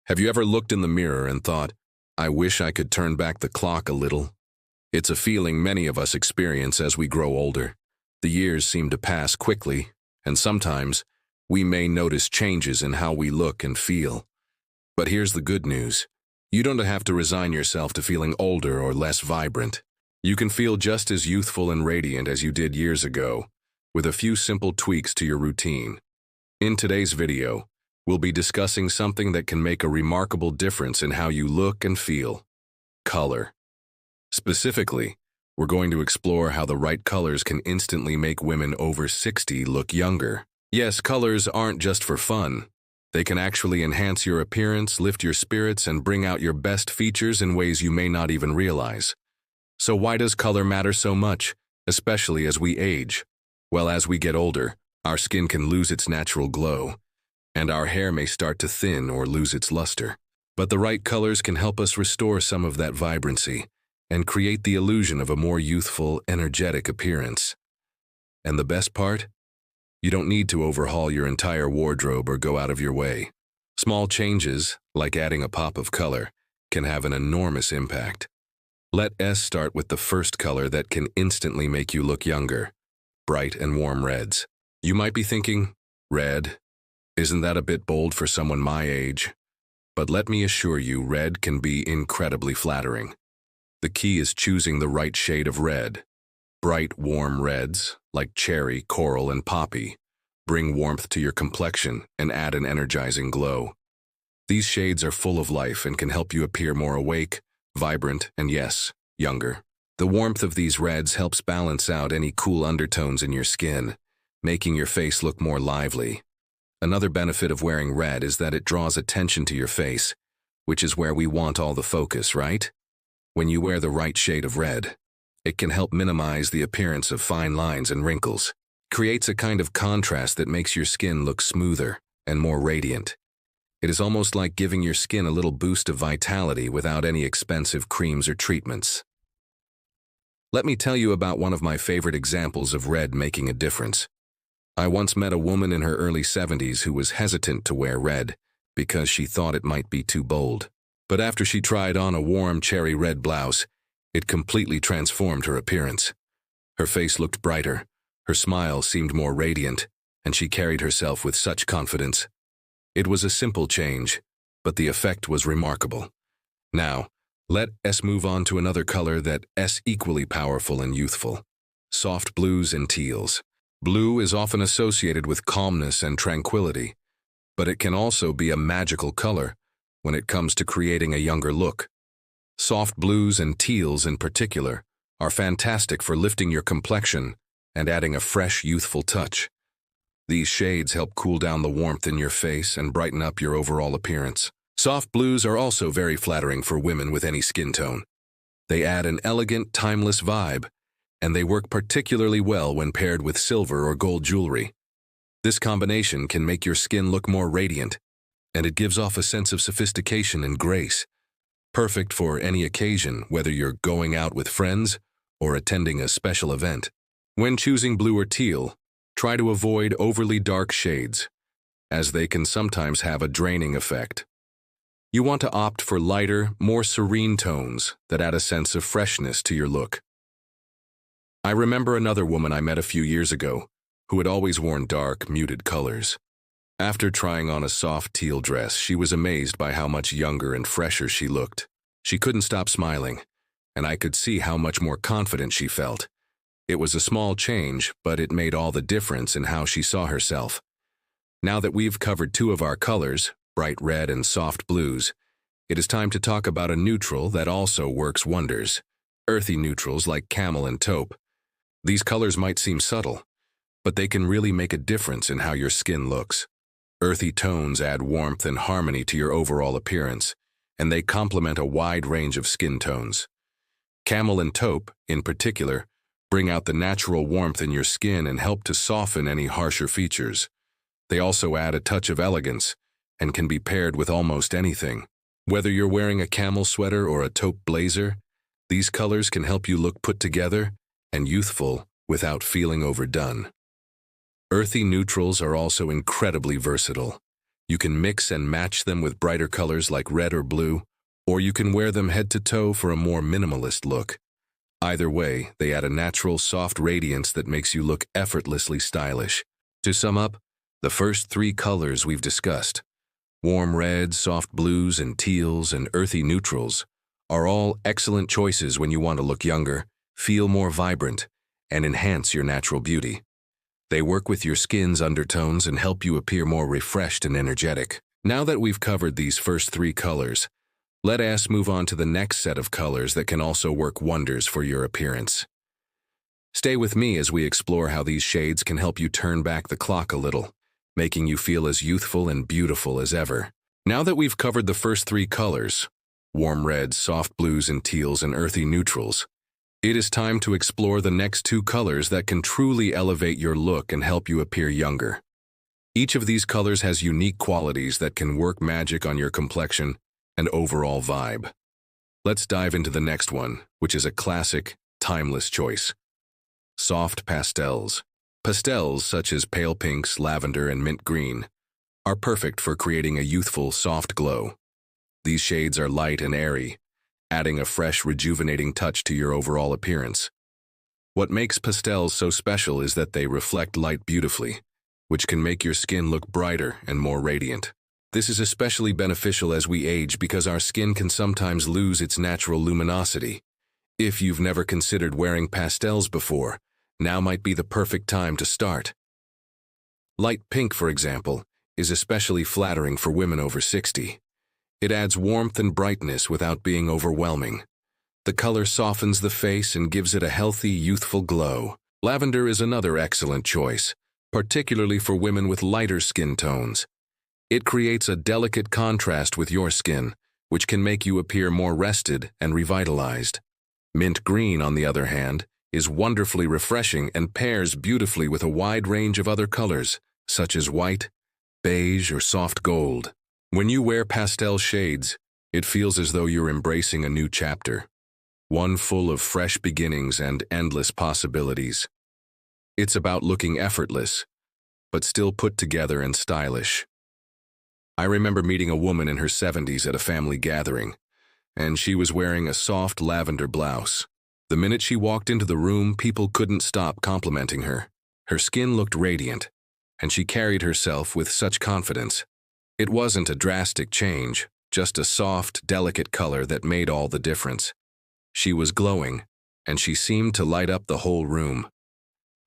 Have you ever looked in the mirror and thought, I wish I could turn back the clock a little? It's a feeling many of us experience as we grow older. The years seem to pass quickly, and sometimes we may notice changes in how we look and feel. But here's the good news. You don't have to resign yourself to feeling older or less vibrant. You can feel just as youthful and radiant as you did years ago, with a few simple tweaks to your routine. In today's video, we'll be discussing something that can make a remarkable difference in how you look and feel: color. Specifically, we're going to explore how the right colors can instantly make women over 60 look younger. Yes, colors aren't just for fun. They can actually enhance your appearance, lift your spirits, and bring out your best features in ways you may not even realize. So why does color matter so much, especially as we age? Well, as we get older, our skin can lose its natural glow, and our hair may start to thin or lose its luster. But the right colors can help us restore some of that vibrancy and create the illusion of a more youthful, energetic appearance. And the best part? You don't need to overhaul your entire wardrobe or go out of your way. Small changes, like adding a pop of color, can have an enormous impact. Let us start with the first color that can instantly make you look younger: bright and warm reds. You might be thinking, red? Isn't that a bit bold for someone my age? But let me assure you, red can be incredibly flattering. The key is choosing the right shade of red. Bright, warm reds, like cherry, coral, and poppy, bring warmth to your complexion and add an energizing glow. These shades are full of life and can help you appear more awake, vibrant, and yes, younger. The warmth of these reds helps balance out any cool undertones in your skin, making your face look more lively. Another benefit of wearing red is that it draws attention to your face, which is where we want all the focus, right? When you wear the right shade of red, it can help minimize the appearance of fine lines and wrinkles. Creates a kind of contrast that makes your skin look smoother and more radiant. It is almost like giving your skin a little boost of vitality without any expensive creams or treatments. Let me tell you about one of my favorite examples of red making a difference. I once met a woman in her early 70s who was hesitant to wear red because she thought it might be too bold. But after she tried on a warm cherry red blouse, it completely transformed her appearance. Her face looked brighter, her smile seemed more radiant, and she carried herself with such confidence. It was a simple change, but the effect was remarkable. Now, let us move on to another color that is equally powerful and youthful: soft blues and teals. Blue is often associated with calmness and tranquility, but it can also be a magical color when it comes to creating a younger look. Soft blues and teals in particular are fantastic for lifting your complexion and adding a fresh, youthful touch. These shades help cool down the warmth in your face and brighten up your overall appearance. Soft blues are also very flattering for women with any skin tone. They add an elegant, timeless vibe, and they work particularly well when paired with silver or gold jewelry. This combination can make your skin look more radiant, and it gives off a sense of sophistication and grace. Perfect for any occasion, whether you're going out with friends or attending a special event. When choosing blue or teal, try to avoid overly dark shades, as they can sometimes have a draining effect. You want to opt for lighter, more serene tones that add a sense of freshness to your look. I remember another woman I met a few years ago who had always worn dark, muted colors. After trying on a soft teal dress, she was amazed by how much younger and fresher she looked. She couldn't stop smiling, and I could see how much more confident she felt. It was a small change, but it made all the difference in how she saw herself. Now that we've covered two of our colors, bright red and soft blues, it is time to talk about a neutral that also works wonders: earthy neutrals like camel and taupe. These colors might seem subtle, but they can really make a difference in how your skin looks. Earthy tones add warmth and harmony to your overall appearance, and they complement a wide range of skin tones. Camel and taupe, in particular, bring out the natural warmth in your skin and help to soften any harsher features. They also add a touch of elegance and can be paired with almost anything. Whether you're wearing a camel sweater or a taupe blazer, these colors can help you look put together and youthful without feeling overdone. Earthy neutrals are also incredibly versatile. You can mix and match them with brighter colors like red or blue, or you can wear them head to toe for a more minimalist look. Either way, they add a natural, soft radiance that makes you look effortlessly stylish. To sum up, the first three colors we've discussed, warm reds, soft blues, and teals, and earthy neutrals, are all excellent choices when you want to look younger, feel more vibrant, and enhance your natural beauty. They work with your skin's undertones and help you appear more refreshed and energetic. Now that we've covered these first three colors, let us move on to the next set of colors that can also work wonders for your appearance. Stay with me as we explore how these shades can help you turn back the clock a little, making you feel as youthful and beautiful as ever. Now that we've covered the first three colors, warm reds, soft blues and teals, and earthy neutrals, it is time to explore the next two colors that can truly elevate your look and help you appear younger. Each of these colors has unique qualities that can work magic on your complexion and overall vibe. Let's dive into the next one, which is a classic, timeless choice. Soft pastels. Pastels, such as pale pinks, lavender, and mint green, are perfect for creating a youthful, soft glow. These shades are light and airy, adding a fresh, rejuvenating touch to your overall appearance. What makes pastels so special is that they reflect light beautifully, which can make your skin look brighter and more radiant. This is especially beneficial as we age because our skin can sometimes lose its natural luminosity. If you've never considered wearing pastels before, now might be the perfect time to start. Light pink, for example, is especially flattering for women over 60. It adds warmth and brightness without being overwhelming. The color softens the face and gives it a healthy, youthful glow. Lavender is another excellent choice, particularly for women with lighter skin tones. It creates a delicate contrast with your skin, which can make you appear more rested and revitalized. Mint green, on the other hand, is wonderfully refreshing and pairs beautifully with a wide range of other colors, such as white, beige, or soft gold. When you wear pastel shades, it feels as though you're embracing a new chapter, one full of fresh beginnings and endless possibilities. It's about looking effortless, but still put together and stylish. I remember meeting a woman in her 70s at a family gathering, and she was wearing a soft lavender blouse. The minute she walked into the room, people couldn't stop complimenting her. Her skin looked radiant, and she carried herself with such confidence. It wasn't a drastic change, just a soft, delicate color that made all the difference. She was glowing, and she seemed to light up the whole room.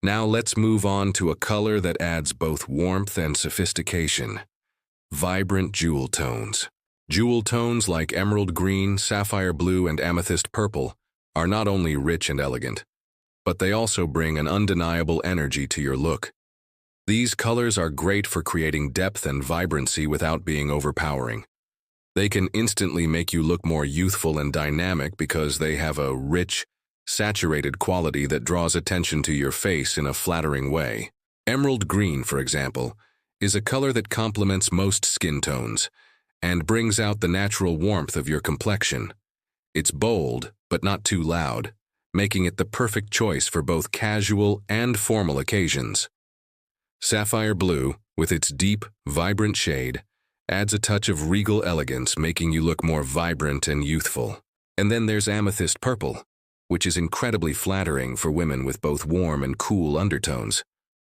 Now let's move on to a color that adds both warmth and sophistication. Vibrant jewel tones. Jewel tones like emerald green, sapphire blue, and amethyst purple are not only rich and elegant, but they also bring an undeniable energy to your look. These colors are great for creating depth and vibrancy without being overpowering. They can instantly make you look more youthful and dynamic because they have a rich, saturated quality that draws attention to your face in a flattering way. Emerald green, for example, is a color that complements most skin tones and brings out the natural warmth of your complexion. It's bold, but not too loud, making it the perfect choice for both casual and formal occasions. Sapphire blue, with its deep, vibrant shade, adds a touch of regal elegance, making you look more vibrant and youthful. And then there's amethyst purple, which is incredibly flattering for women with both warm and cool undertones.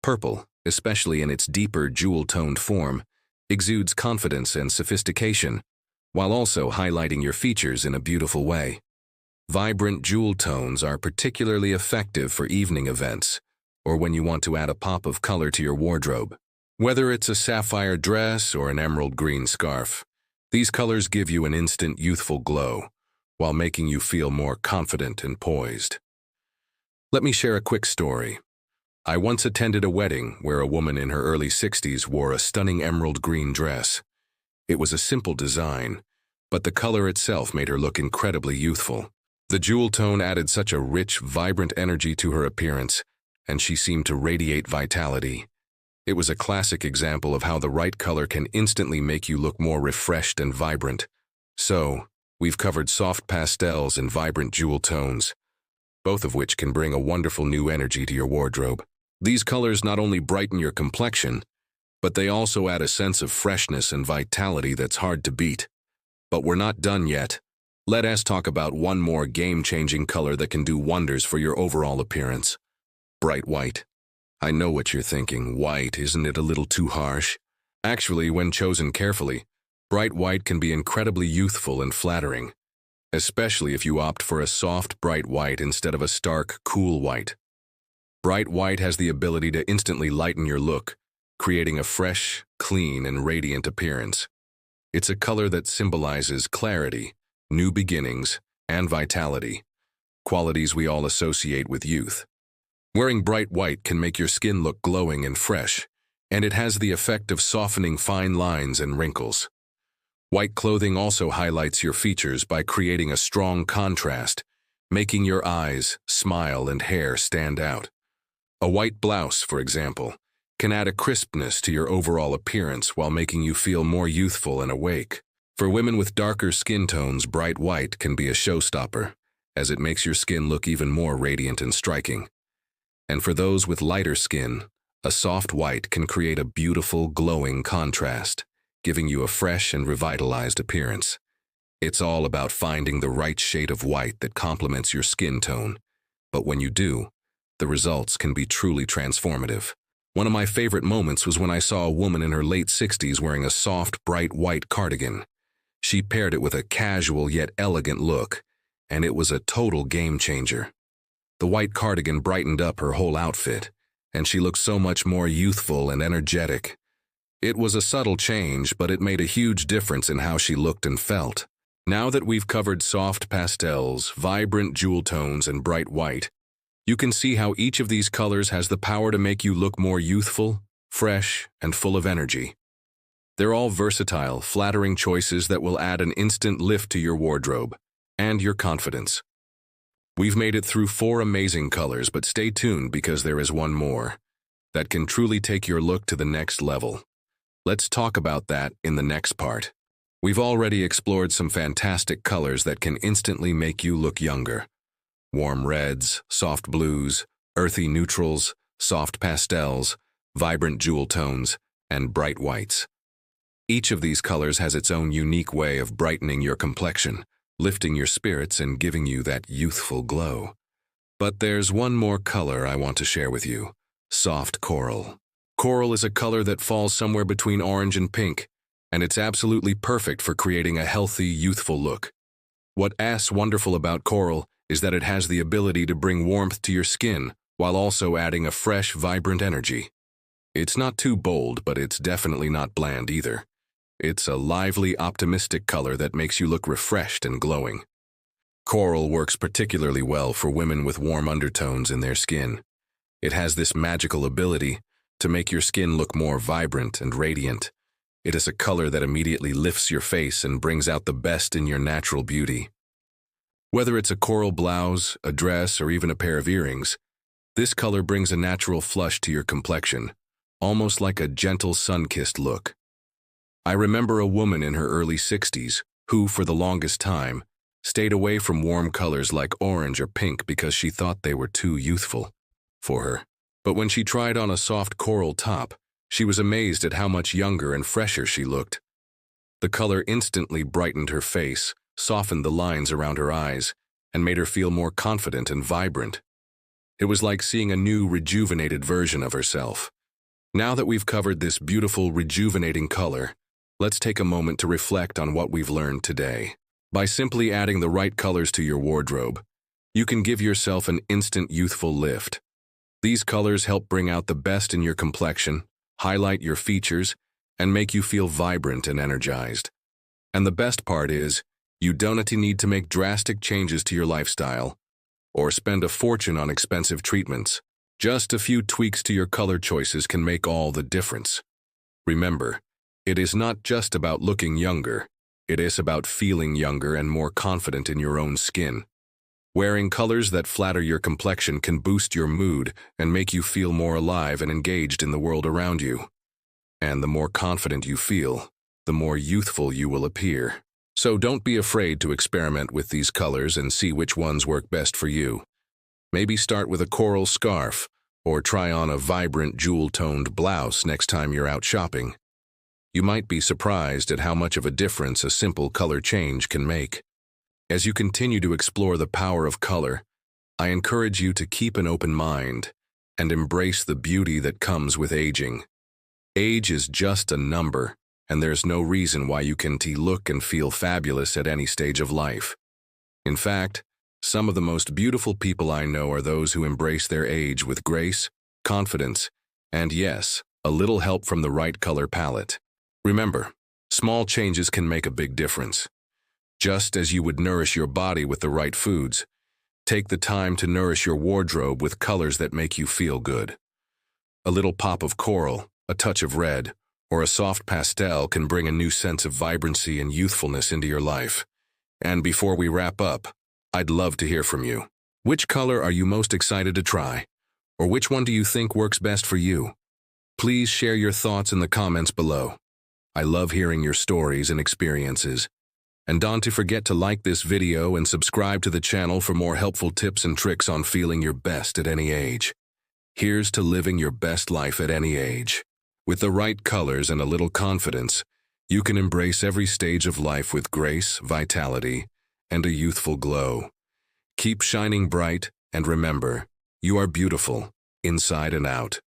Purple, especially in its deeper jewel-toned form, exudes confidence and sophistication, while also highlighting your features in a beautiful way. Vibrant jewel tones are particularly effective for evening events, or when you want to add a pop of color to your wardrobe. Whether it's a sapphire dress or an emerald green scarf, these colors give you an instant youthful glow, while making you feel more confident and poised. Let me share a quick story. I once attended a wedding where a woman in her early 60s wore a stunning emerald green dress. It was a simple design, but the color itself made her look incredibly youthful. The jewel tone added such a rich, vibrant energy to her appearance, and she seemed to radiate vitality. It was a classic example of how the right color can instantly make you look more refreshed and vibrant. So, we've covered soft pastels and vibrant jewel tones, both of which can bring a wonderful new energy to your wardrobe. These colors not only brighten your complexion, but they also add a sense of freshness and vitality that's hard to beat. But we're not done yet. Let us talk about one more game-changing color that can do wonders for your overall appearance. Bright white. I know what you're thinking. White, isn't it a little too harsh? Actually, when chosen carefully, bright white can be incredibly youthful and flattering, especially if you opt for a soft, bright white instead of a stark, cool white. Bright white has the ability to instantly lighten your look, creating a fresh, clean, and radiant appearance. It's a color that symbolizes clarity, new beginnings, and vitality, qualities we all associate with youth. Wearing bright white can make your skin look glowing and fresh, and it has the effect of softening fine lines and wrinkles. White clothing also highlights your features by creating a strong contrast, making your eyes, smile, and hair stand out. A white blouse, for example, can add a crispness to your overall appearance while making you feel more youthful and awake. For women with darker skin tones, bright white can be a showstopper, as it makes your skin look even more radiant and striking. And for those with lighter skin, a soft white can create a beautiful, glowing contrast, giving you a fresh and revitalized appearance. It's all about finding the right shade of white that complements your skin tone, but when you do, the results can be truly transformative. One of my favorite moments was when I saw a woman in her late 60s wearing a soft, bright white cardigan. She paired it with a casual yet elegant look, and it was a total game changer. The white cardigan brightened up her whole outfit, and she looked so much more youthful and energetic. It was a subtle change, but it made a huge difference in how she looked and felt. Now that we've covered soft pastels, vibrant jewel tones, and bright white, you can see how each of these colors has the power to make you look more youthful, fresh, and full of energy. They're all versatile, flattering choices that will add an instant lift to your wardrobe and your confidence. We've made it through 4 amazing colors, but stay tuned because there is one more that can truly take your look to the next level. Let's talk about that in the next part. We've already explored some fantastic colors that can instantly make you look younger. Warm reds, soft blues, earthy neutrals, soft pastels, vibrant jewel tones, and bright whites. Each of these colors has its own unique way of brightening your complexion, lifting your spirits, and giving you that youthful glow. But there's one more color I want to share with you: soft coral. Coral is a color that falls somewhere between orange and pink, and it's absolutely perfect for creating a healthy, youthful look. What's wonderful about coral is that it has the ability to bring warmth to your skin while also adding a fresh, vibrant energy. It's not too bold, but it's definitely not bland either. It's a lively, optimistic color that makes you look refreshed and glowing. Coral works particularly well for women with warm undertones in their skin. It has this magical ability to make your skin look more vibrant and radiant. It is a color that immediately lifts your face and brings out the best in your natural beauty. Whether it's a coral blouse, a dress, or even a pair of earrings, this color brings a natural flush to your complexion, almost like a gentle sun-kissed look. I remember a woman in her early 60s who, for the longest time, stayed away from warm colors like orange or pink because she thought they were too youthful for her. But when she tried on a soft coral top, she was amazed at how much younger and fresher she looked. The color instantly brightened her face, softened the lines around her eyes, and made her feel more confident and vibrant. It was like seeing a new, rejuvenated version of herself. Now that we've covered this beautiful, rejuvenating color, let's take a moment to reflect on what we've learned today. By simply adding the right colors to your wardrobe, you can give yourself an instant youthful lift. These colors help bring out the best in your complexion, highlight your features, and make you feel vibrant and energized. And the best part is, you don't need to make drastic changes to your lifestyle or spend a fortune on expensive treatments. Just a few tweaks to your color choices can make all the difference. Remember, it is not just about looking younger. It is about feeling younger and more confident in your own skin. Wearing colors that flatter your complexion can boost your mood and make you feel more alive and engaged in the world around you. And the more confident you feel, the more youthful you will appear. So don't be afraid to experiment with these colors and see which ones work best for you. Maybe start with a coral scarf or try on a vibrant jewel-toned blouse next time you're out shopping. You might be surprised at how much of a difference a simple color change can make. As you continue to explore the power of color, I encourage you to keep an open mind and embrace the beauty that comes with aging. Age is just a number, and there's no reason why you can't look and feel fabulous at any stage of life. In fact, some of the most beautiful people I know are those who embrace their age with grace, confidence, and yes, a little help from the right color palette. Remember, small changes can make a big difference. Just as you would nourish your body with the right foods, take the time to nourish your wardrobe with colors that make you feel good. A little pop of coral, a touch of red, or a soft pastel can bring a new sense of vibrancy and youthfulness into your life. And before we wrap up, I'd love to hear from you. Which color are you most excited to try? Or which one do you think works best for you? Please share your thoughts in the comments below. I love hearing your stories and experiences. And don't forget to like this video and subscribe to the channel for more helpful tips and tricks on feeling your best at any age. Here's to living your best life at any age. With the right colors and a little confidence, you can embrace every stage of life with grace, vitality, and a youthful glow. Keep shining bright, and remember, you are beautiful, inside and out.